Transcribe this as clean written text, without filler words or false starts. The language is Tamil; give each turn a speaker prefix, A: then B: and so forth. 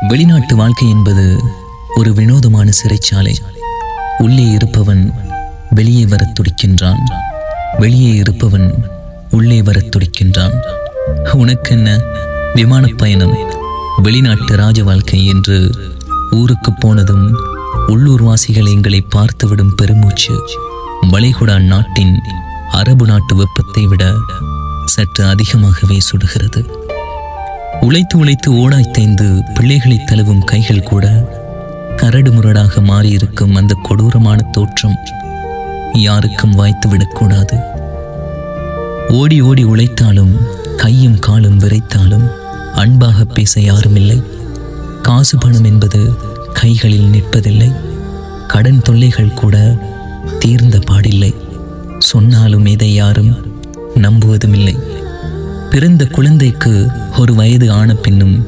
A: வெளிநாட்டு வாழ்க்கை என்பது ஒரு வினோதமான சிறைச்சாலை. உள்ளே இருப்பவன் வெளியே வரத் துடிக்கின்றான், வெளியே இருப்பவன் உள்ளே வரத் துடிக்கின்றான். உனக்கென்ன விமானப் பயணம், வெளிநாட்டு ராஜ வாழ்க்கை என்று ஊருக்கு போனதும் உள்ளூர்வாசிகள் எங்களை பார்த்துவிடும் பெருமூச்சு வளைகுடா நாட்டின் அரபு நாட்டு வெப்பத்தை விட சற்று அதிகமாகவே சுடுகிறது. உழைத்து உழைத்து ஓடாய் தேய்ந்து பிள்ளைகளை தழுவும் கைகள் கூட கரடு முரடாக மாறியிருக்கும் அந்த கொடூரமான தோற்றம் யாருக்கும் வாய்த்து விடக்கூடாது. ஓடி ஓடி உழைத்தாலும் கையும் காலும் விரைத்தாலும் அன்பாக பேச யாரும் இல்லை. காசு பணம் என்பது கைகளில் நிற்பதில்லை. கடன் தொல்லைகள் கூட தீர்ந்த பாடில்லை. சொன்னாலும் இதை யாரும் நம்புவதும் இல்லை. பிறந்த குழந்தைக்கு ஒரு வயது ஆன பின்னும்